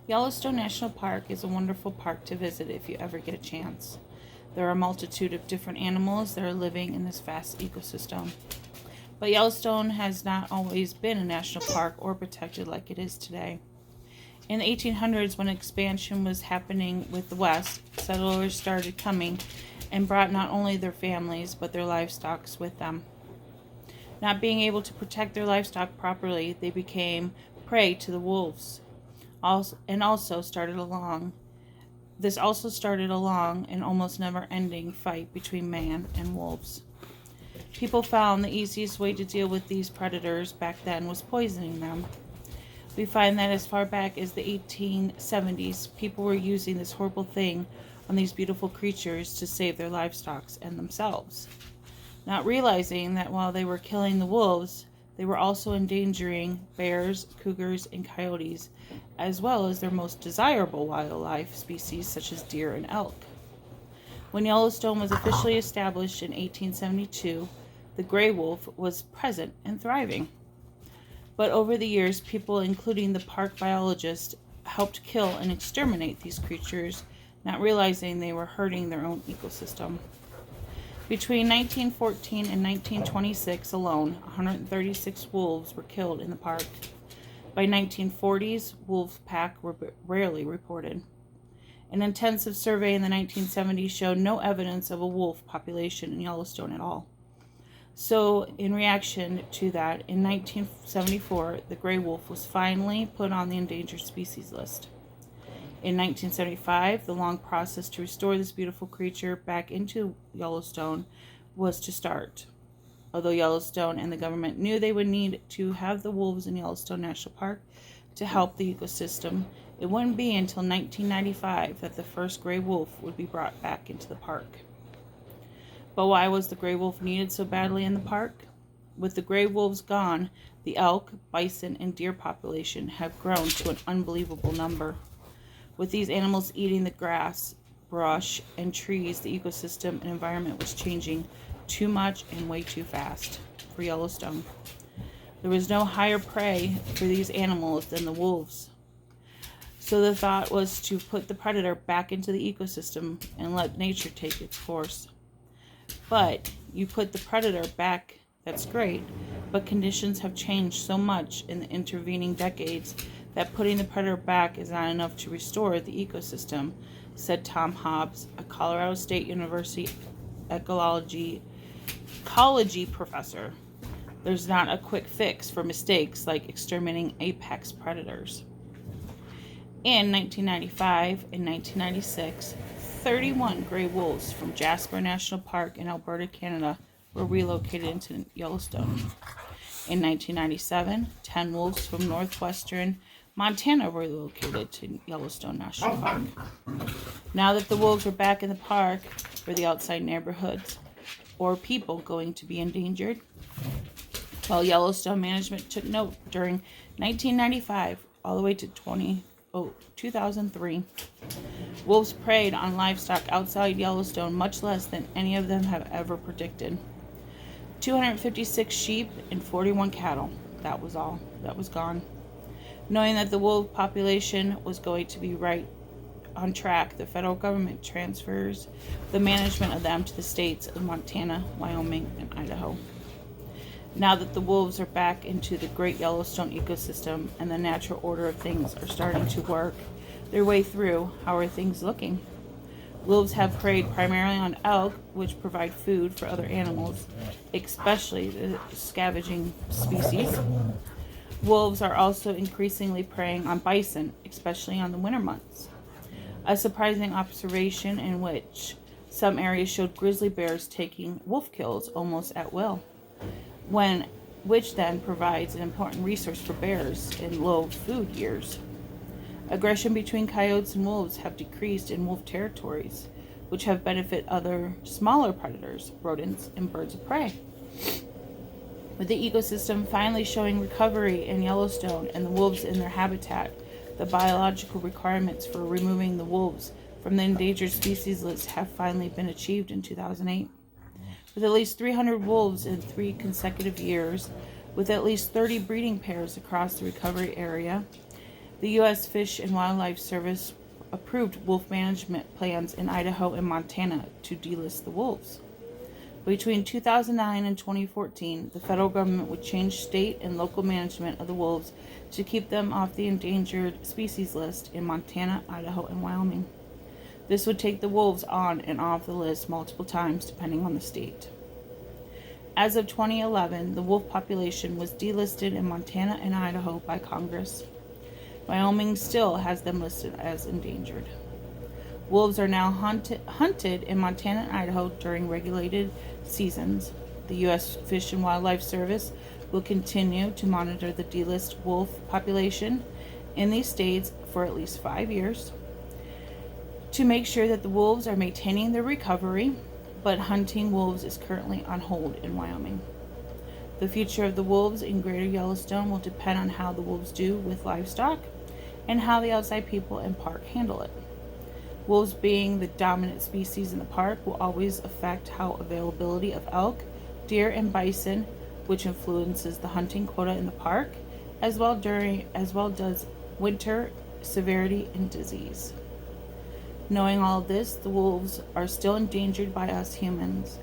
Yellowstone National Park is a wonderful park to visit if you ever get a chance. There are a multitude of different animals that are living in this vast ecosystem. But Yellowstone has not always been a national park or protected like it is today. In the 1800s, when expansion was happening with the West, settlers started coming and brought not only their families but their livestock with them. Not being able to protect their livestock properly, they became prey to the wolves. This also started along an almost never-ending fight between man and wolves. People found the easiest way to deal with these predators back then was poisoning them. We find that as far back as the 1870s, people were using this horrible thing on these beautiful creatures to save their livestock and themselves, not realizing that while they were killing the wolves, they were also endangering bears, cougars, and coyotes, as well as their most desirable wildlife species such as deer and elk. When Yellowstone was officially established in 1872, the gray wolf was present and thriving. But over the years, people, including the park biologist, helped kill and exterminate these creatures, not realizing they were hurting their own ecosystem. Between 1914 and 1926 alone, 136 wolves were killed in the park. By 1940s, wolf pack were rarely reported. An intensive survey in the 1970s showed no evidence of a wolf population in Yellowstone at all. So, in reaction to that, in 1974, the gray wolf was finally put on the endangered species list. In 1975, the long process to restore this beautiful creature back into Yellowstone was to start. Although Yellowstone and the government knew they would need to have the wolves in Yellowstone National Park to help the ecosystem, it wouldn't be until 1995 that the first gray wolf would be brought back into the park. But why was the gray wolf needed so badly in the park? With the gray wolves gone, the elk, bison, and deer population have grown to an unbelievable number. With these animals eating the grass, brush, and trees, the ecosystem and environment was changing too much and way too fast for Yellowstone. There was no higher prey for these animals than the wolves. So the thought was to put the predator back into the ecosystem and let nature take its course. But you put the predator back, that's great, but conditions have changed so much in the intervening decades that putting the predator back is not enough to restore the ecosystem, said Tom Hobbs, a Colorado State University ecology professor. There's not a quick fix for mistakes like exterminating apex predators. In 1995 and 1996, 31 gray wolves from Jasper National Park in Alberta, Canada, were relocated into Yellowstone. In 1997, 10 wolves from northwestern Montana were relocated to Yellowstone National Park. Now that the wolves are back in the park, were the outside neighborhoods or people going to be endangered? Well, Yellowstone management took note during 1995 all the way to 2003. Wolves preyed on livestock outside Yellowstone much less than any of them have ever predicted. 256 sheep and 41 cattle. That was all. That was gone. Knowing that the wolf population was going to be right on track, the federal government transfers the management of them to the states of Montana, Wyoming, and Idaho. Now that the wolves are back into the great Yellowstone ecosystem and the natural order of things are starting to work their way through, how are things looking? Wolves have preyed primarily on elk, which provide food for other animals, especially the scavenging species. Wolves are also increasingly preying on bison, especially on the winter months. A surprising observation in which some areas showed grizzly bears taking wolf kills almost at will, which then provides an important resource for bears in low food years. Aggression between coyotes and wolves have decreased in wolf territories, which have benefited other smaller predators, rodents, and birds of prey. With the ecosystem finally showing recovery in Yellowstone and the wolves in their habitat, the biological requirements for removing the wolves from the endangered species list have finally been achieved in 2008. With at least 300 wolves in 3 consecutive years, with at least 30 breeding pairs across the recovery area, The U.S. Fish and Wildlife Service approved wolf management plans in Idaho and Montana to delist the wolves. Between 2009 and 2014, the federal government would change state and local management of the wolves to keep them off the endangered species list in Montana, Idaho, and Wyoming. This would take the wolves on and off the list multiple times depending on the state. As of 2011, the wolf population was delisted in Montana and Idaho by Congress. Wyoming still has them listed as endangered. Wolves are now hunted in Montana and Idaho during regulated seasons. The U.S. Fish and Wildlife Service will continue to monitor the delisted wolf population in these states for at least 5 years to make sure that the wolves are maintaining their recovery, but hunting wolves is currently on hold in Wyoming. The future of the wolves in Greater Yellowstone will depend on how the wolves do with livestock and how the outside people and park handle it. Wolves being the dominant species in the park will always affect how availability of elk, deer, and bison, which influences the hunting quota in the park, as well does winter severity and disease. Knowing all of this, the wolves are still endangered by us humans.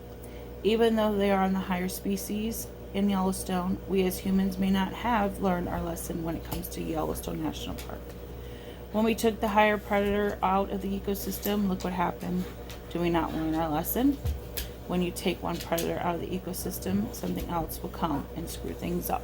Even though they are on the higher species in Yellowstone, we as humans may not have learned our lesson when it comes to Yellowstone National Park. When we took the higher predator out of the ecosystem, look what happened. Do we not learn our lesson? When you take one predator out of the ecosystem, something else will come and screw things up.